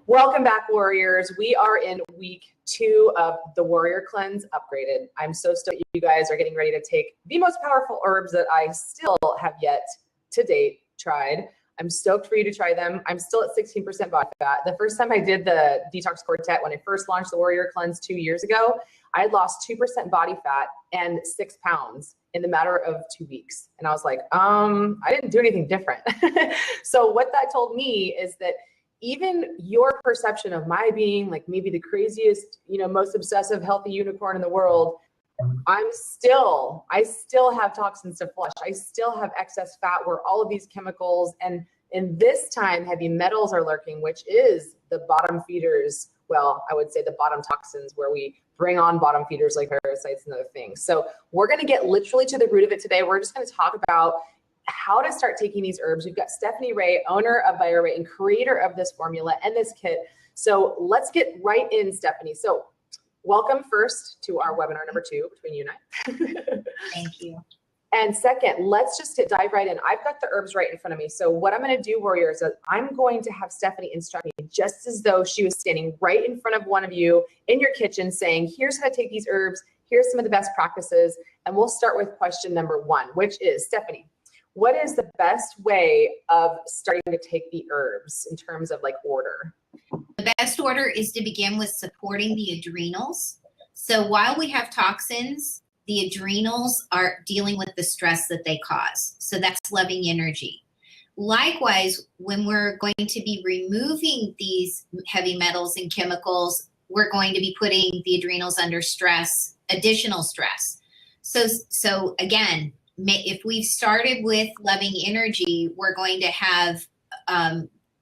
Welcome back, Warriors. We are in week 2 of the Warrior Cleanse Upgraded. I'm so stoked you guys are getting ready to take the most powerful herbs that I still have yet to date tried. I'm stoked for you to try them. I'm still at 16% body fat. The first time I did the Detox Quartet, when I first launched the Warrior Cleanse 2 years ago, I had lost 2% body fat and 6 pounds in the matter of 2 weeks. And I was like, I didn't do anything different. So what that told me is that even your perception of my being like maybe the craziest, most obsessive, healthy unicorn in the world, I still have toxins to flush. I still have excess fat where all of these chemicals and in this time, heavy metals are lurking, which is the bottom feeders. Well, I would say the bottom toxins where we bring on bottom feeders like parasites and other things. So we're going to get literally to the root of it today. We're just going to talk about how to start taking these herbs. We've got Stephanie Ray, owner of BioRay and creator of this formula and this kit. So let's get right in, Stephanie. So welcome first to our webinar number 2 between you and I. Thank you. And second, let's just dive right in. I've got the herbs right in front of me. So what I'm going to do, Warriors, is I'm going to have Stephanie instruct me just as though she was standing right in front of one of you in your kitchen saying, here's how to take these herbs. Here's some of the best practices. And we'll start with question number 1, which is, Stephanie, what is the best way of starting to take the herbs in terms of like order? The best order is to begin with supporting the adrenals. So while we have toxins, the adrenals are dealing with the stress that they cause. So that's loving energy. Likewise, when we're going to be removing these heavy metals and chemicals, we're going to be putting the adrenals under stress, additional stress. So again, if we've started with loving energy, we're going to have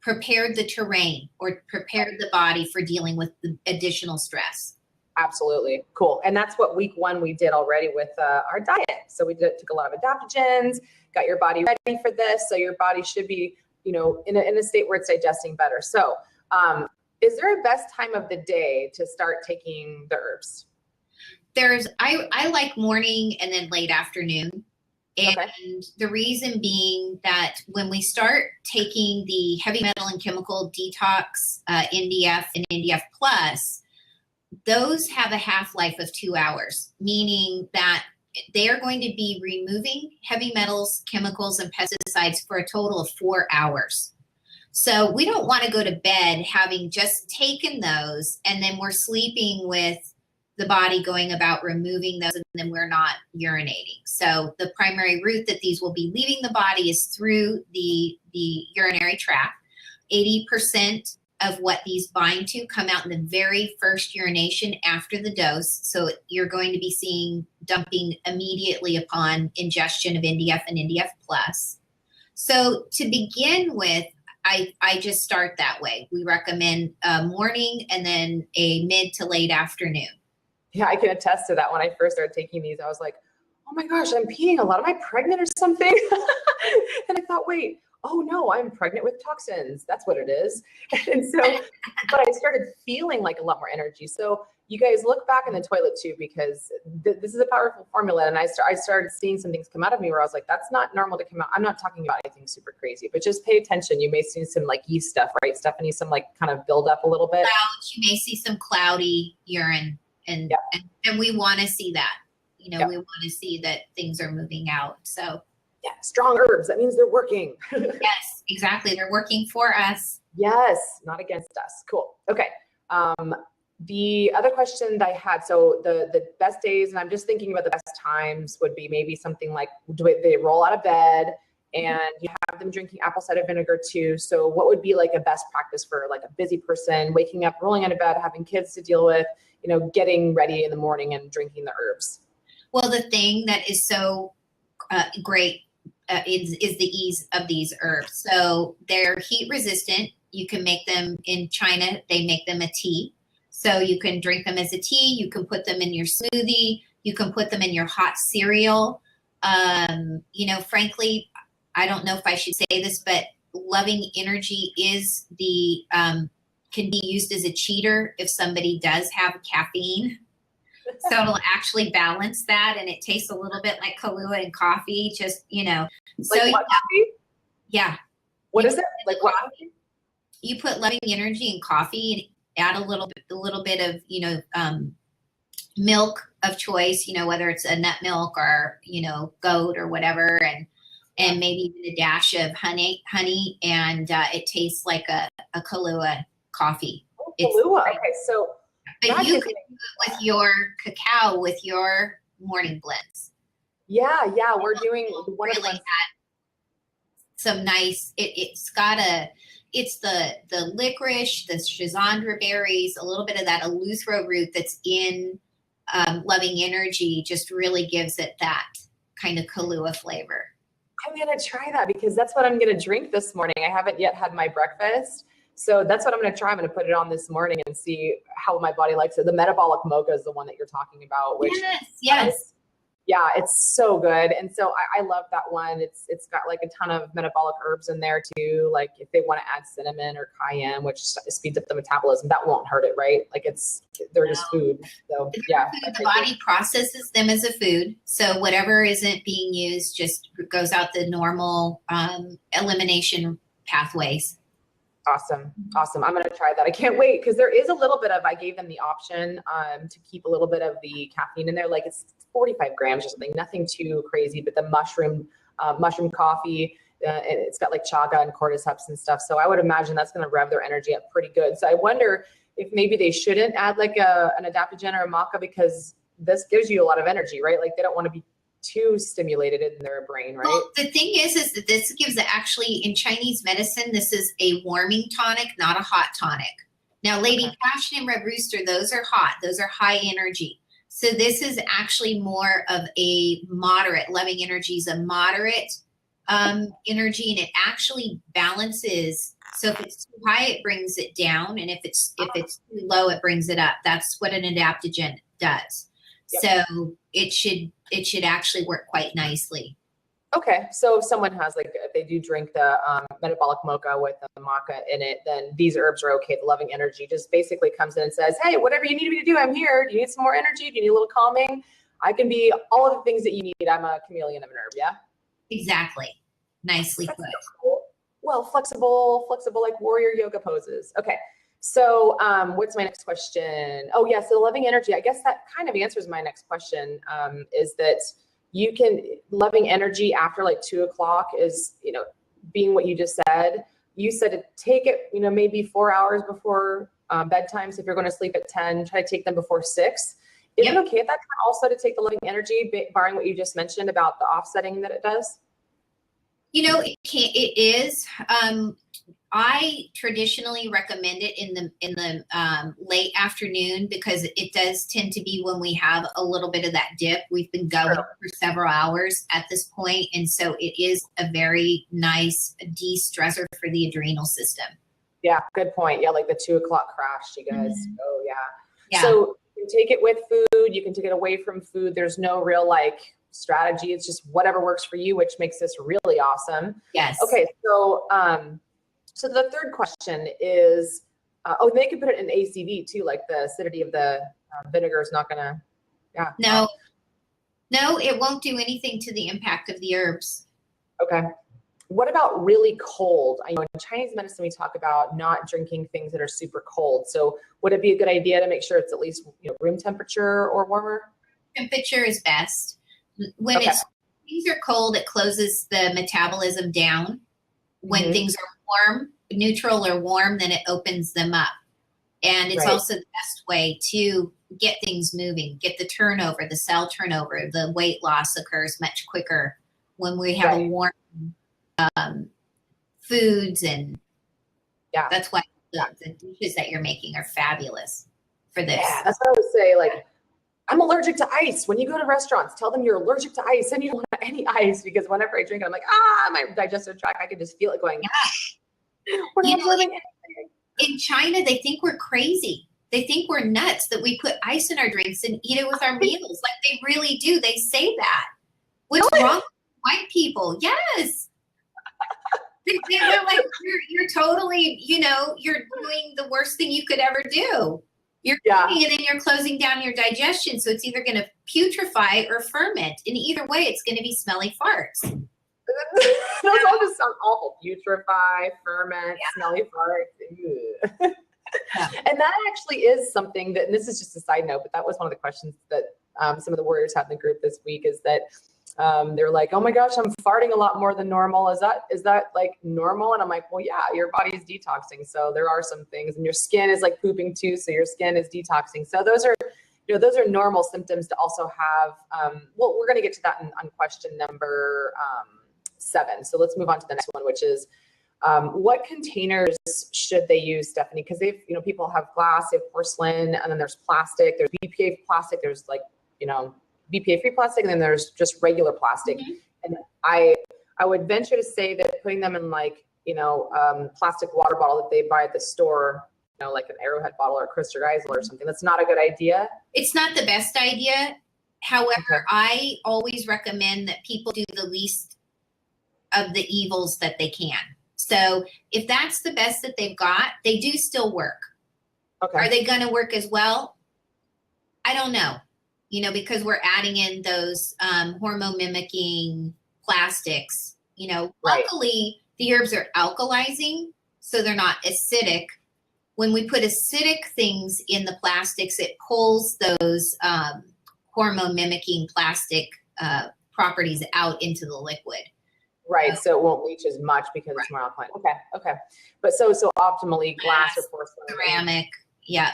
prepared the terrain or prepared the body for dealing with the additional stress. Absolutely. Cool. And that's what week 1 we did already with our diet. So we took a lot of adaptogens, got your body ready for this. So your body should be, in a state where it's digesting better. So is there a best time of the day to start taking the herbs? I like morning and then late afternoon. And okay. The reason being that when we start taking the heavy metal and chemical detox, NDF and NDF plus, those have a half-life of 2 hours, meaning that they are going to be removing heavy metals, chemicals, and pesticides for a total of 4 hours. So we don't want to go to bed having just taken those and then we're sleeping with the body going about removing those and then we're not urinating. So the primary route that these will be leaving the body is through the urinary tract. 80% of what these bind to come out in the very first urination after the dose. So you're going to be seeing dumping immediately upon ingestion of NDF and NDF plus. So to begin with, I just start that way. We recommend morning and then a mid to late afternoon. Yeah, I can attest to that. When I first started taking these, I was like, oh my gosh, I'm peeing a lot. Am I pregnant or something? And I thought, wait, oh no, I'm pregnant with toxins. That's what it is. And so, but I started feeling like a lot more energy. So you guys look back in the toilet too, because this is a powerful formula. And I started seeing some things come out of me where I was like, that's not normal to come out. I'm not talking about anything super crazy, but just pay attention. You may see some like yeast stuff, right, Stephanie? Some like kind of build up a little bit. You may see some cloudy urine and we want to see that. We want to see that things are moving out. So yeah, strong herbs. That means they're working. Yes, exactly. They're working for us. Yes, not against us. Cool. Okay. The other question that I had, so the best days, and I'm just thinking about the best times would be maybe something like, they roll out of bed and you have them drinking apple cider vinegar too. So what would be like a best practice for like a busy person, waking up, rolling out of bed, having kids to deal with, getting ready in the morning and drinking the herbs? Well, the thing that is so great is the ease of these herbs. So they're heat resistant. You can make them in China. They make them a tea. So you can drink them as a tea. You can put them in your smoothie. You can put them in your hot cereal. Frankly, I don't know if I should say this, but loving energy is can be used as a cheater if somebody does have caffeine. So it'll actually balance that, and it tastes a little bit like Kahlua and coffee, just, Like what coffee? Yeah. What is it? Like what coffee? you put loving energy in coffee and add a little bit of, milk of choice, whether it's a nut milk or, goat or whatever, and maybe even a dash of honey, and it tastes like a Kahlua coffee. Oh, Kahlua. Okay, so but you can do it with your cacao, with your morning blends. Yeah, we're doing one really of some nice. It's the licorice, the schizandra berries, a little bit of that eleuthero root that's in loving energy. Just really gives it that kind of Kahlua flavor. I'm going to try that because that's what I'm going to drink this morning. I haven't yet had my breakfast. So that's what I'm going to try. I'm going to put it on this morning and see how my body likes it. The metabolic mocha is the one that you're talking about. Which yes. Yeah, it's so good. And so I love that one. It's got like a ton of metabolic herbs in there too. Like if they want to add cinnamon or cayenne, which speeds up the metabolism, that won't hurt it, right? Like they're just food. So yeah. The body processes them as a food. So whatever isn't being used just goes out the normal elimination pathways. Awesome. I'm going to try that. I can't wait because there is a little bit of, I gave them the option to keep a little bit of the caffeine in there. Like it's 45 grams or something, nothing too crazy, but the mushroom coffee, it's got like chaga and cordyceps and stuff. So I would imagine that's going to rev their energy up pretty good. So I wonder if maybe they shouldn't add like an adaptogen or a maca because this gives you a lot of energy, right? Like they don't want to be too stimulated in their brain, right? Well, the thing is that this gives actually in Chinese medicine, this is a warming tonic, not a hot tonic. Now, Lady Passion and Red Rooster, those are hot. Those are high energy. So this is actually more of a moderate. Loving energy is a moderate energy, and it actually balances. So if it's too high, it brings it down, and if it's too low, it brings it up. That's what an adaptogen does. Yep. So it should actually work quite nicely. Okay, so if someone has if they do drink the metabolic mocha with the maca in it, then these herbs are okay. The loving energy just basically comes in and says, hey, whatever you need me to do, I'm here. Do you need some more energy? Do you need a little calming? I can be all of the things that you need. I'm a chameleon of an herb, yeah? Exactly. Nicely put. So cool. Well, flexible like warrior yoga poses. Okay. So what's my next question? Oh yeah, so the loving energy, I guess that kind of answers my next question, is that you can, loving energy after like 2 o'clock is, being what you just said. You said to take it, maybe 4 hours before bedtime. So if you're going to sleep at 10, try to take them before 6. Is it okay at that time also to take the loving energy, barring what you just mentioned about the offsetting that it does? It is. I traditionally recommend it in the late afternoon because it does tend to be when we have a little bit of that dip. We've been going for several hours at this point, and so it is a very nice de-stressor for the adrenal system. Yeah, good point. Yeah, like the 2 o'clock crash, you guys. Mm-hmm. Oh yeah. So you can take it with food. You can take it away from food. There's no real strategy. It's just whatever works for you, which makes this really awesome. Yes. Okay, so so the third question is, they can put it in ACV too, like the acidity of the vinegar is not gonna, No, it won't do anything to the impact of the herbs. Okay. What about really cold? I know in Chinese medicine, we talk about not drinking things that are super cold. So would it be a good idea to make sure it's at least room temperature or warmer? Temperature is best. When things are cold, it closes the metabolism down. When things are warm, neutral or warm, then it opens them up. And it's also the best way to get things moving, get the turnover, the cell turnover. The weight loss occurs much quicker when we have warm foods. And that's why the dishes that you're making are fabulous for this. Yeah, that's what I would say. I'm allergic to ice. When you go to restaurants, tell them you're allergic to ice and you don't want any ice, because whenever I drink it, I'm like, my digestive tract, I can just feel it going. We're not absorbing anything. In China, they think we're crazy. They think we're nuts that we put ice in our drinks and eat it with our meals. Like they really do. They say that. What's wrong with white people? Yes. They're like, you're totally, you're doing the worst thing you could ever do. You're eating and then you're closing down your digestion. So it's either going to putrefy or ferment. And either way, it's going to be smelly farts. Those all just sound awful. Putrefy, ferment, smelly farts. Yeah. And that actually is something that, and this is just a side note, but that was one of the questions that some of the warriors had in the group this week, is that they're like, oh my gosh, I'm farting a lot more than normal. Is that like normal? And I'm like, well, yeah, your body's detoxing. So there are some things, and your skin is like pooping too. So your skin is detoxing. So those are, those are normal symptoms to also have. Well, we're going to get to that on question number 7. So let's move on to the next one, which is, what containers should they use, Stephanie? Because they've, people have glass, they have porcelain, and then there's plastic, there's BPA plastic, there's like, BPA free plastic, and then there's just regular plastic. Mm-hmm. And I would venture to say that putting them in like, plastic water bottle that they buy at the store, like an Arrowhead bottle or a Crystal Geisel or something, that's not a good idea. It's not the best idea. However, Okay. I always recommend that people do the least of the evils that they can. So if that's the best that they've got, they do still work. Okay. Are they going to work as well? I don't know, because we're adding in those hormone mimicking plastics, Right. Luckily the herbs are alkalizing, so they're not acidic. When we put acidic things in the plastics, it pulls those hormone mimicking plastic properties out into the liquid. Right. So it won't leach as much because it's more alkaline. Okay. Okay. But so optimally glass or porcelain. Ceramic. Yeah.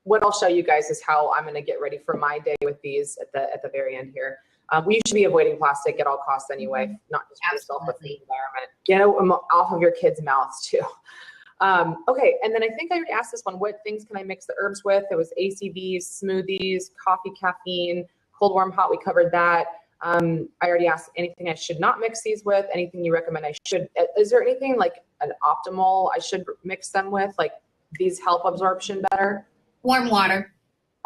What I'll show you guys is how I'm going to get ready for my day with these at the very end here. We should be avoiding plastic at all costs anyway, not just for yourself, but for the environment. Get them off of your kids' mouths too. Okay. And then I think I already asked this one, what things can I mix the herbs with? It was ACVs, smoothies, coffee, caffeine, cold, warm, hot. We covered that. I already asked anything I should not mix these with, anything you recommend I should. Is there anything like an optimal I should mix them with? Like these help absorption better? Warm water.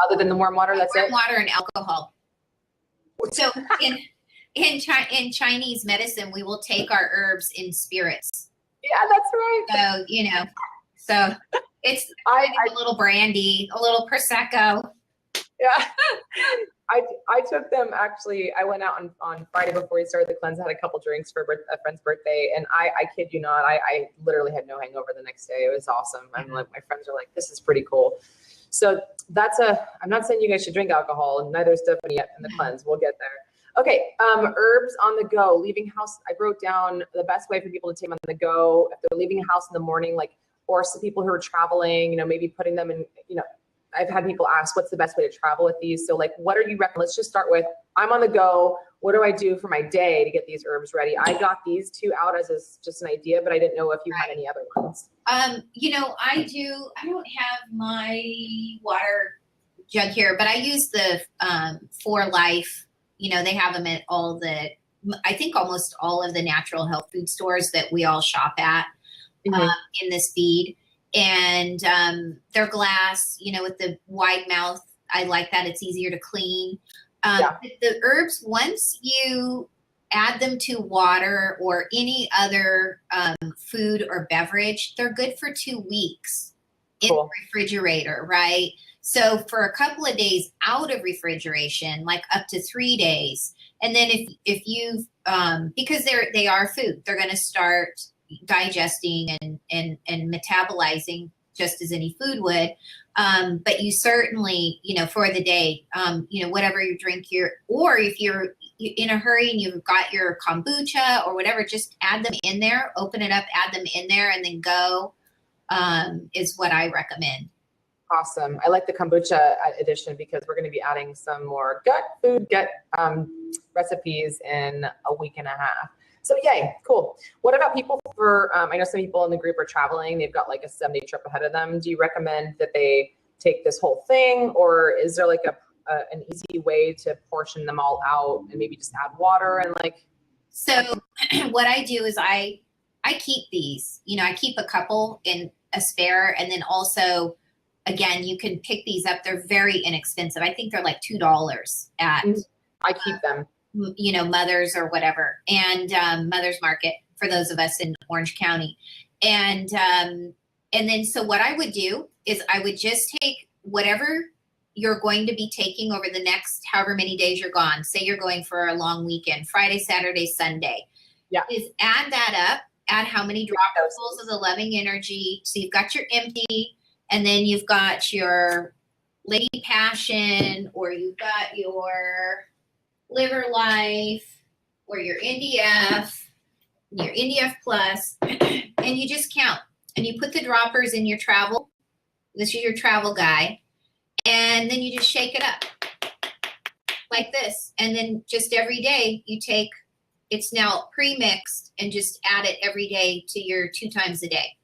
Other than the warm water, that's warm it? water and alcohol. So in Chinese medicine, we will take our herbs in spirits. Yeah, that's right. So, so it's a little brandy, a little Prosecco. Yeah. I took them, actually, I went out on Friday before we started the cleanse, had a couple drinks for a friend's birthday, and I kid you not, I literally had no hangover the next day. It was awesome. I'm like, my friends are like, this is pretty cool. So I'm not saying you guys should drink alcohol, and neither is Stephanie yet in the cleanse. We'll get there. Okay, herbs on the go, leaving house. I wrote down the best way for people to take them on the go if they're leaving house in the morning, like, or some people who are traveling, maybe putting them in, I've had people ask, what's the best way to travel with these? So like, what are you recommending? Let's just start with, I'm on the go. What do I do for my day to get these herbs ready? I got these 2 out as just an idea, but I didn't know if you had any other ones. I don't have my water jug here, but I use the For Life. They have them at I think almost all of the natural health food stores that we all shop at in this feed. And they're glass, with the wide mouth. I like that. It's easier to clean. The herbs, once you add them to water or any other food or beverage, they're good for 2 weeks in the refrigerator, right? So for a couple of days out of refrigeration, like up to 3 days. And then if you've, because they are food, they're going to start digesting and metabolizing just as any food would. But you certainly, for the day, whatever you drink or if you're in a hurry and you've got your kombucha or whatever, just add them in there, open it up, add them in there, and then go, is what I recommend. Awesome. I like the kombucha edition because we're going to be adding some more gut recipes in a week and a half. So yay, cool. What about people I know some people in the group are traveling, they've got like a 7-day trip ahead of them. Do you recommend that they take this whole thing, or is there like an easy way to portion them all out and maybe just add water and like? So what I do is I keep these, I keep a couple in a spare, and then also, again, you can pick these up. They're very inexpensive. I think they're like $2 at. I keep them. Mother's or whatever, and Mother's Market for those of us in Orange County. And then, so what I would do is I would just take whatever you're going to be taking over the next however many days you're gone. Say you're going for a long weekend, Friday, Saturday, Sunday. Yeah. Is add that up add how many dropperfuls of the loving energy. So you've got your empty, and then you've got your Lady Passion, or you've got your Liver Life, or your NDF Plus, and you just count. And you put the droppers in your travel. This is your travel guide. And then you just shake it up like this. And then just every day you take, it's now pre-mixed, and just add it every day to your 2 times a day.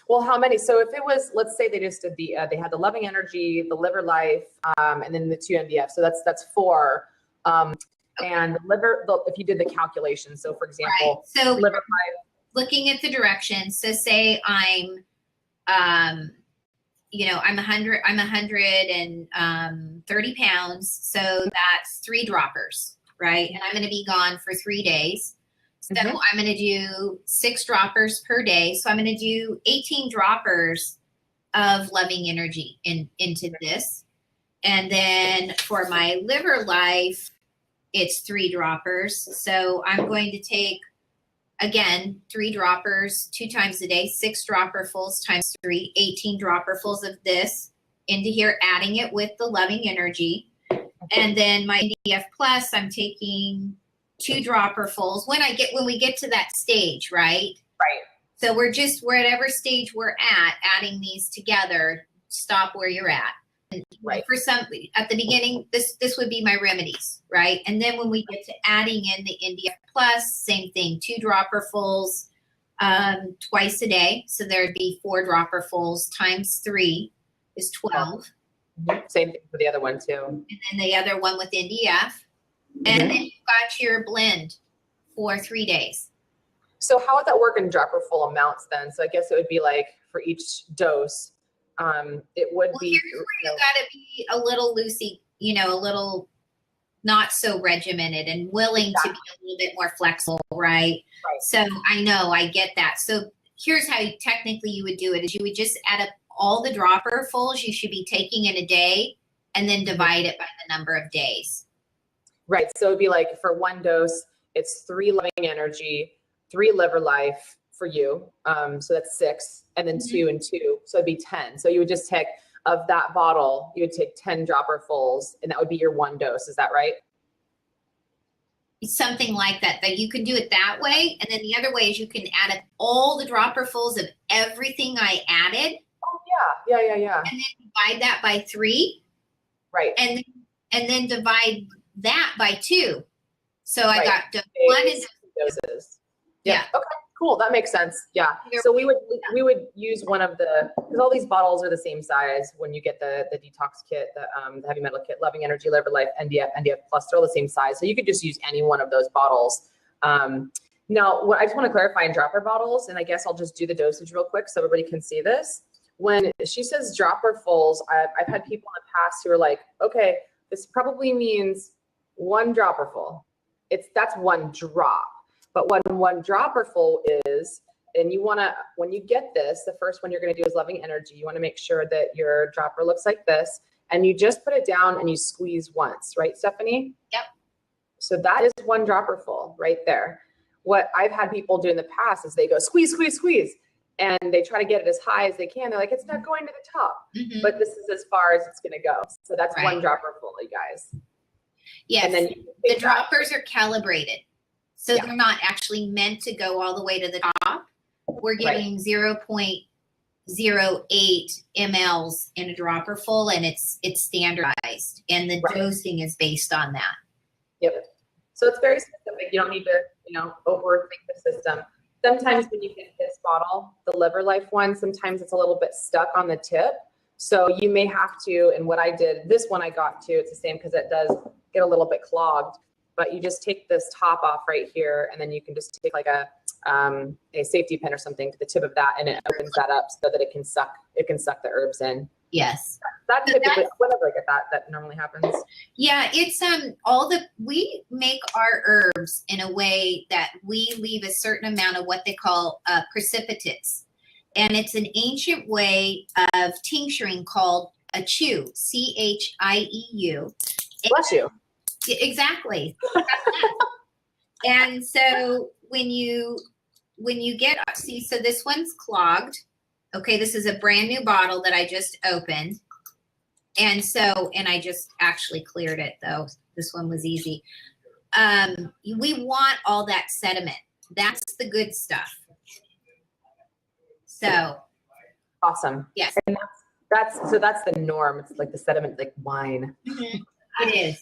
Well, how many? So if it was, let's say they just did they had the loving energy, the liver life, and then the 2 MDF. So that's 4. And liver, if you did the calculation. So for example, right. So liver life. Looking at the directions. So say I'm, I'm 130 pounds. So that's 3 droppers, right? And I'm going to be gone for 3 days. So I'm going to do 6 droppers per day. So I'm going to do 18 droppers of loving energy into this. And then for my liver life, it's 3 droppers. So I'm going to take, again, 3 droppers 2 times a day, 6 dropperfuls times 3, 18 dropperfuls of this into here, adding it with the loving energy. And then my NDF Plus, I'm taking 2 dropperfuls when we get to that stage, right? Right. So we're at whatever stage we're at, adding these together, stop where you're at. And right. For some, at the beginning, this would be my remedies, right? And then when we get to adding in the NDF Plus, same thing, 2 dropperfuls twice a day. So there'd be 4 dropperfuls times 3 is 12. Same thing for the other one too. And then the other one with NDF. And then you've got your blend for 3 days. So how would that work in dropperful amounts then? So I guess it would be like for each dose, it would be. Here's where you got to be a little loosey, a little not so regimented and willing to be a little bit more flexible, right? So I get that. So here's how technically you would do it: is you would just add up all the dropperfuls you should be taking in a day, and then divide it by the number of days. Right. So it'd be like for 1 dose, it's 3 loving energy, 3 liver life for you. So that's 6, and then 2 and 2. So it'd be 10. So you would just take, of that bottle, you would take 10 dropperfuls, and that would be your 1 dose. Is that right? Something like that you can do it that way. And then the other way is you can add up all the dropperfuls of everything I added. Oh yeah. And then divide that by 3. Right. And then divide that by 2. So I got 1 and doses. Yeah. Okay. Cool. That makes sense. Yeah. So we would use one of because all these bottles are the same size when you get the detox kit, the heavy metal kit, loving energy, liver life, NDF Plus, they're all the same size. So you could just use any one of those bottles. Now, what I just want to clarify in dropper bottles, and I guess I'll just do the dosage real quick so everybody can see this. When she says dropperfuls, I've had people in the past who are like, okay, this probably means 1 dropperful. That's 1 drop. But what 1 dropperful is, and you want to, when you get this, the first one you're going to do is loving energy. You want to make sure that your dropper looks like this, and you just put it down and you squeeze once, right, Stephanie? Yep. So that is 1 dropperful right there. What I've had people do in the past is they go squeeze, squeeze, squeeze, and they try to get it as high as they can. They're like, it's not going to the top, but this is as far as it's going to go. So that's 1 dropperful, you guys. Yes. And then the droppers are calibrated. So they're not actually meant to go all the way to the top. We're getting 0.08 mLs in a dropper full, and it's standardized, and the dosing is based on that. Yep. So it's very specific. You don't need to, overthink the system. Sometimes when you get this bottle, the liver life one, sometimes it's a little bit stuck on the tip. So you may have to, and what I did, this one I got to, it's the same because it does get a little bit clogged. But you just take this top off right here, and then you can just take like a safety pin or something to the tip of that, and it opens that up so that it can suck the herbs in. Yes. That typically, whenever I get that normally happens. Yeah, it's we make our herbs in a way that we leave a certain amount of what they call precipitates. And it's an ancient way of tincturing called a chew, CHIEU. Bless you. Exactly. And so when you when you get, see, so this one's clogged. Okay, this is a brand new bottle that I just opened. And so, and I just actually cleared it though. This one was easy. We want all that sediment. That's the good stuff. So. Awesome. Yes. And that's the norm. It's like the sediment, like wine. Mm-hmm. It is.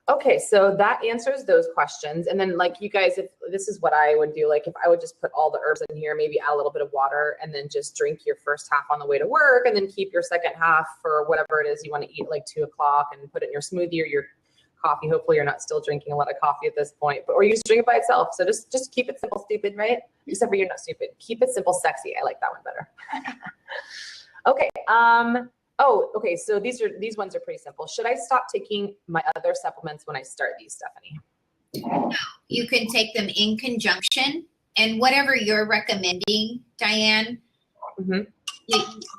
Okay, so that answers those questions. And then like you guys, if this is what I would do, like if I would just put all the herbs in here, maybe add a little bit of water and then just drink your first half on the way to work and then keep your second half for whatever it is you want to eat, like 2 o'clock, and put it in your smoothie or your coffee. Hopefully you're not still drinking a lot of coffee at this point, but or you just drink it by itself. So just keep it simple, stupid, right? Except for you're not stupid. Keep it simple, sexy. I like that one better. Okay. Oh, okay. So these ones are pretty simple. Should I stop taking my other supplements when I start these, Stephanie? No, you can take them in conjunction, and whatever you're recommending, Diane,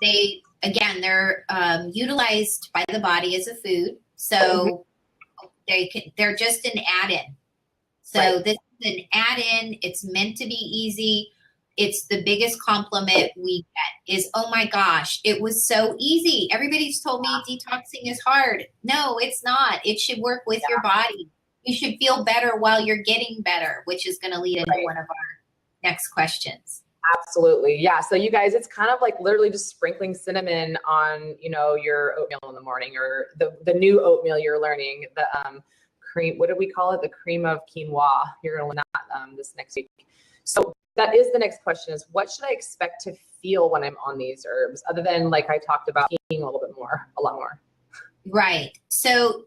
they're utilized by the body as a food. So they're just an add-in. So this is an add-in. It's meant to be easy. It's the biggest compliment we get is, oh my gosh, it was so easy. Everybody's told me detoxing is hard. No, it's not. It should work with your body. You should feel better while you're getting better, which is going to lead into one of our next questions. Absolutely. Yeah. So you guys, it's kind of like literally just sprinkling cinnamon on, your oatmeal in the morning, or the new oatmeal you're learning, the cream, what do we call it? The cream of quinoa. You're going to learn that this next week. So that is the next question, is what should I expect to feel when I'm on these herbs, other than like I talked about eating a lot more. Right. So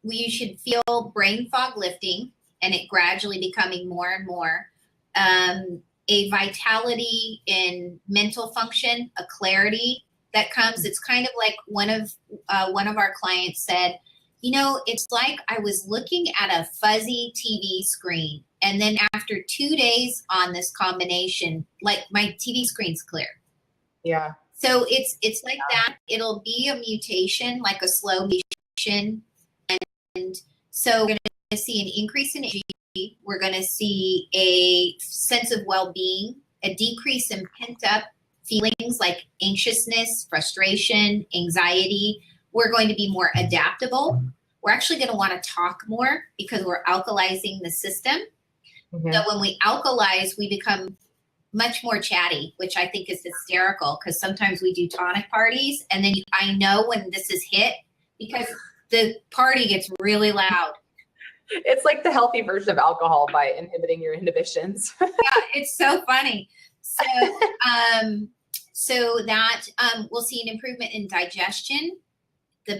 you should feel brain fog lifting and it gradually becoming more and more. A vitality in mental function, a clarity that comes. It's kind of like one of our clients said, it's like I was looking at a fuzzy TV screen, and then after 2 days on this combination, like my TV screen's clear. Yeah. So it's like that. It'll be a mutation, like a slow mutation. And so we're going to see an increase in energy. We're going to see a sense of well-being, a decrease in pent-up feelings like anxiousness, frustration, anxiety. We're going to be more adaptable. We're actually going to want to talk more because we're alkalizing the system. Mm-hmm. So when we alkalize, we become much more chatty, which I think is hysterical, because sometimes we do tonic parties and then I know when this is hit because the party gets really loud. It's like the healthy version of alcohol by inhibiting your inhibitions. Yeah, it's so funny. So, we'll see an improvement in digestion, the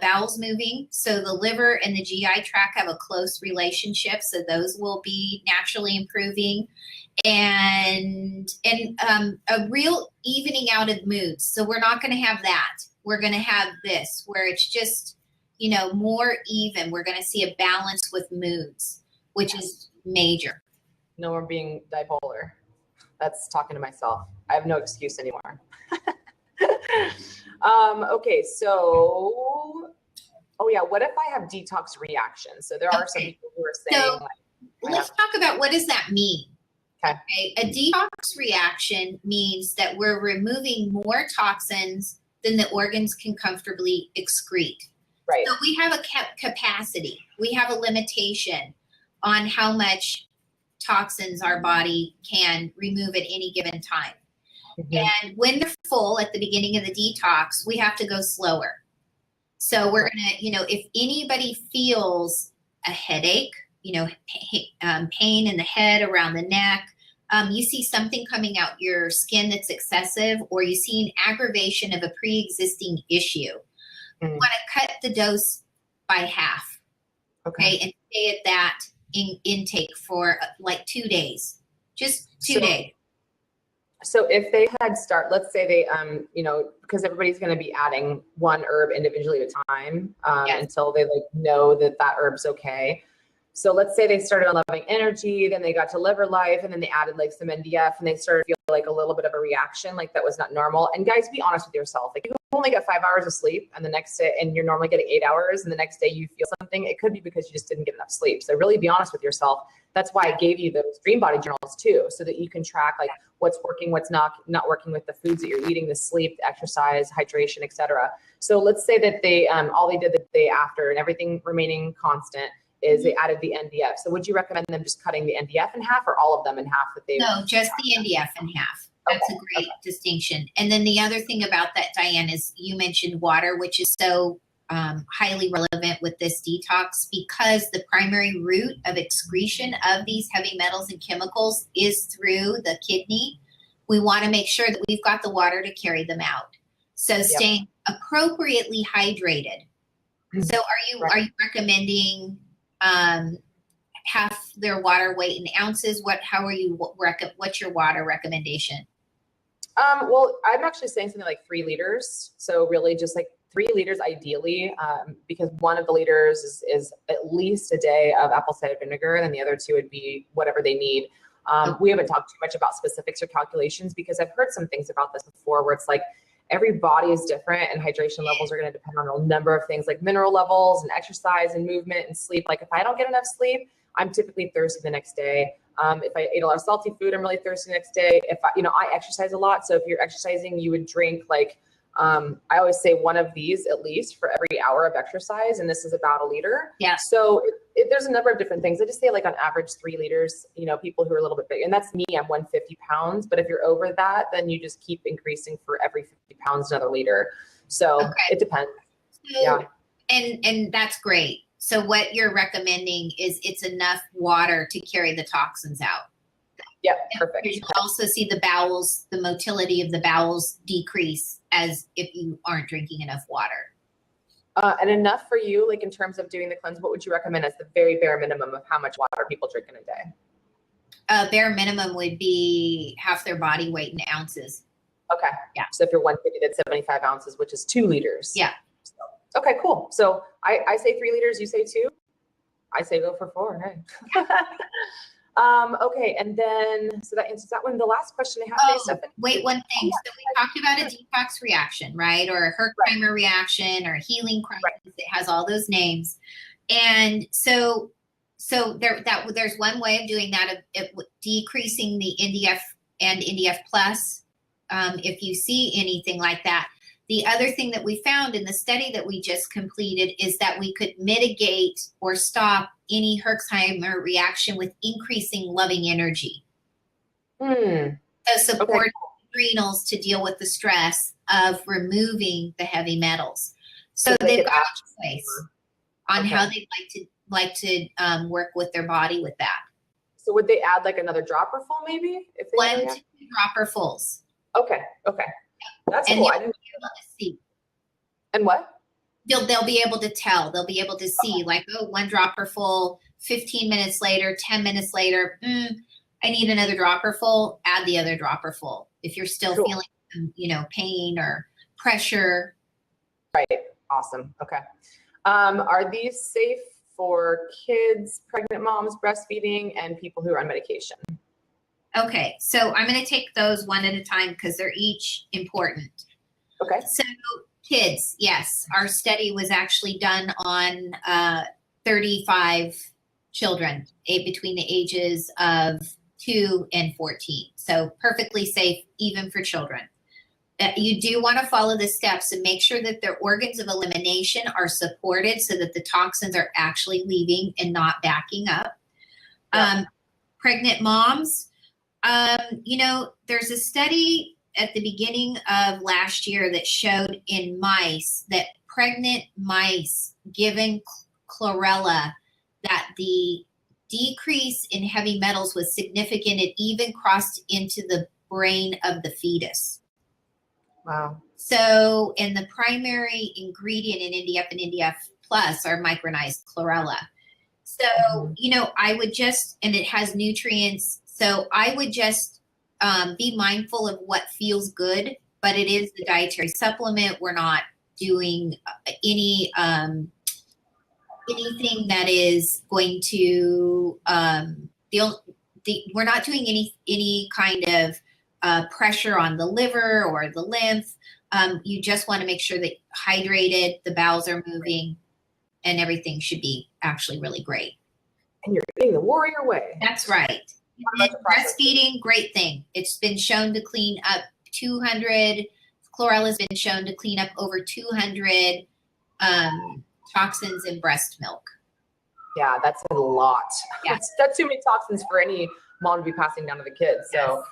bowels moving. So the liver and the GI tract have a close relationship. So those will be naturally improving, and a real evening out of moods. So we're not going to have that. We're going to have this where it's just, more even. We're going to see a balance with moods, which is major. No more being bipolar. That's talking to myself. I have no excuse anymore. Okay, so, what if I have detox reactions? So there are some people who are saying, let's talk about what does that mean? Okay. A detox reaction means that we're removing more toxins than the organs can comfortably excrete. Right. So we have a capacity. We have a limitation on how much toxins our body can remove at any given time. Mm-hmm. And when they're full at the beginning of the detox, we have to go slower. So we're going to, if anybody feels a headache, pain in the head, around the neck, you see something coming out your skin that's excessive, or you see an aggravation of a pre-existing issue, you want to cut the dose by half. Okay. And stay at that intake for like 2 days, just 2 days. So if they had let's say they, because everybody's going to be adding one herb individually at a time until they know that herb's okay. So let's say they started on Loving Energy, then they got to Liver Life, and then they added some NDF, and they started to feel like a little bit of a reaction, like that was not normal. And guys, be honest with yourself. Like, you only get 5 hours of sleep and the next day, and you're normally getting 8 hours, and the next day you feel something, it could be because you just didn't get enough sleep. So really be honest with yourself. That's why I gave you those Dream Body journals too, so that you can track like what's working, what's not working with the foods that you're eating, the sleep, the exercise, hydration, etc. So let's say that they all they did the day after and everything remaining constant is they added the NDF. So would you recommend them just cutting the NDF in half, or all of them in half? No, just the NDF in half. That's a great distinction. And then the other thing about that, Diane, is you mentioned water, which is so highly relevant with this detox, because the primary route of excretion of these heavy metals and chemicals is through the kidney. We want to make sure that we've got the water to carry them out. So staying appropriately hydrated. So are you recommending half their water weight in ounces? What's your water recommendation? Well, I'm actually saying something like 3 liters. So really just like 3 liters ideally, because one of the liters is at least a day of apple cider vinegar, and then the other 2 would be whatever they need. We haven't talked too much about specifics or calculations, because I've heard some things about this before where it's like every body is different and hydration levels are going to depend on a number of things like mineral levels and exercise and movement and sleep. Like if I don't get enough sleep, I'm typically thirsty the next day. If I ate a lot of salty food, I'm really thirsty the next day. If I exercise a lot. So if you're exercising, you would drink like, I always say one of these at least for every hour of exercise. And this is about 1 liter. Yeah. So there's a number of different things. I just say like on average 3 liters, people who are a little bit big, and that's me, I'm 150 pounds. But if you're over that, then you just keep increasing for every 50 pounds, another liter. So it depends. So, and that's great. So what you're recommending is it's enough water to carry the toxins out. Yeah, perfect. You also see the bowels, the motility of the bowels decrease as if you aren't drinking enough water. And enough for you, like in terms of doing the cleanse, what would you recommend as the very bare minimum of how much water people drink in a day? Bare minimum would be half their body weight in ounces. Okay. Yeah. So if you're 150, that's 75 ounces, which is 2 liters. Yeah. Okay, cool. So I say 3 liters, you say 2? I say go for 4, hey. Okay, and then, so that answers that one. The last question I have. Wait, one thing. So we talked about a detox reaction, right? Or a Herxheimer reaction, or a healing crisis. Right. It has all those names. And so there's one way of doing that, of decreasing the NDF and NDF plus, if you see anything like that. The other thing that we found in the study that we just completed is that we could mitigate or stop any Herxheimer reaction with increasing loving energy. So support adrenals to deal with the stress of removing the heavy metals. So they've got a choice on how they'd like to work with their body with that. So would they add like another dropper full maybe? If they 1 to 2 dropper fulls. Okay. That's cool. I didn't be able to see. And what? They'll be able to tell. They'll be able to see like, 1 dropper full, 15 minutes later, 10 minutes later, I need another dropper full, add the other dropper full. If you're still feeling, pain or pressure. Right. Awesome. Okay. Are these safe for kids, pregnant moms, breastfeeding, and people who are on medication? Okay, so I'm going to take those one at a time because they're each important. Okay. So kids, yes, our study was actually done on 35 children between the ages of 2 and 14. So perfectly safe even for children. You do want to follow the steps and make sure that their organs of elimination are supported so that the toxins are actually leaving and not backing up. Yeah. Pregnant moms, there's a study at the beginning of last year that showed in mice that pregnant mice given chlorella, that the decrease in heavy metals was significant. It even crossed into the brain of the fetus. Wow. So, and the primary ingredient in NDF and NDF plus are micronized chlorella. So, I would just, and it has nutrients. So I would just be mindful of what feels good, but it is the dietary supplement. We're not doing anything that is going to, we're not doing any kind of pressure on the liver or the lymph. You just want to make sure that hydrated, the bowels are moving, and everything should be actually really great. And you're eating the warrior way. That's right. Breastfeeding, great thing. It's been shown to clean up 200, chlorella has been shown to clean up over 200 toxins in breast milk. Yeah, that's a lot. Yeah. That's too many toxins for any mom to be passing down to the kids. So,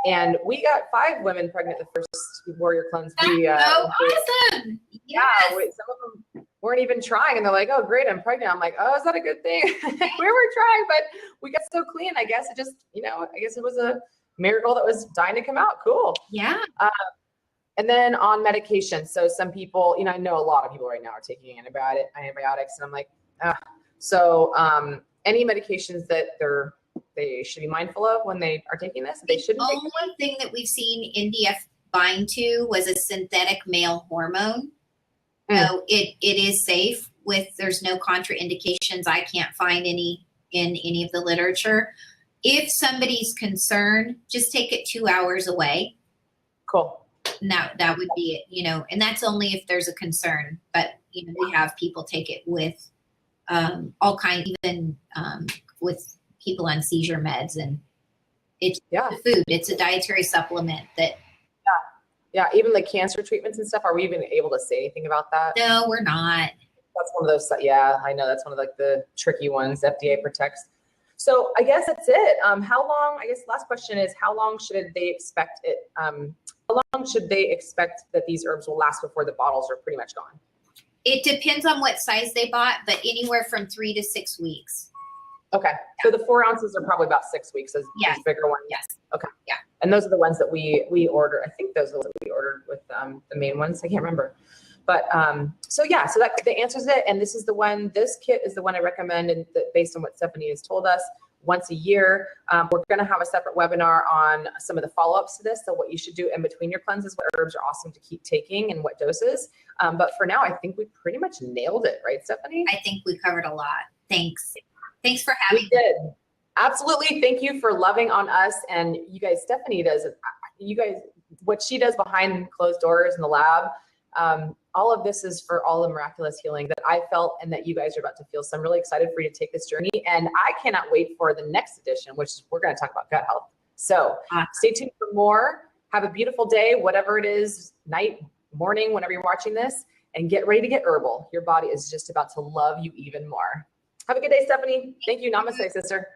and we got 5 women pregnant the first warrior cleanse. That's so awesome. Yes. Yeah, some of them weren't even trying, and they're like, "Oh, great, I'm pregnant." I'm like, "Oh, is that a good thing?" We were trying, but we got so clean. I guess it just, I guess it was a miracle that was dying to come out. Cool. Yeah. And then on medication. So some people, I know a lot of people right now are taking antibiotics, and I'm like, so any medications that they should be mindful of when they are taking this? They shouldn't. The only thing that we've seen NDF bind to was a synthetic male hormone. So it is safe there's no contraindications. I can't find any in any of the literature. If somebody's concerned, just take it 2 hours away. Cool. And that would be it, and that's only if there's a concern. But we have people take it with all kinds, even with people on seizure meds, and it's the food. It's a dietary supplement that. Yeah, even the cancer treatments and stuff. Are we even able to say anything about that? No, we're not. That's one of those. Yeah, I know that's one of the tricky ones FDA protects. So I guess that's it. How long? I guess last question is, how long should they expect it? How long should they expect that these herbs will last before the bottles are pretty much gone? It depends on what size they bought, but anywhere from 3 to 6 weeks. Okay. So the 4 ounces are probably about 6 weeks as these bigger ones. Yes. Okay. Yeah. And those are the ones that we order. I think those are the ones we ordered with the main ones. I can't remember. But so that the answer is it. And this kit is the one I recommend, and based on what Stephanie has told us, once a year. We're going to have a separate webinar on some of the follow-ups to this. So what you should do in between your cleanses, what herbs are awesome to keep taking, and what doses. But for now, I think we pretty much nailed it, right, Stephanie? I think we covered a lot. Thanks. Thanks for having me. We did. Absolutely. Thank you for loving on us. And you guys, Stephanie what she does behind closed doors in the lab, all of this is for all the miraculous healing that I felt and that you guys are about to feel. So I'm really excited for you to take this journey. And I cannot wait for the next edition, which we're going to talk about gut health. So stay tuned for more. Have a beautiful day, whatever it is, night, morning, whenever you're watching this, and get ready to get herbal. Your body is just about to love you even more. Have a good day, Stephanie. Thank you. Namaste, sister.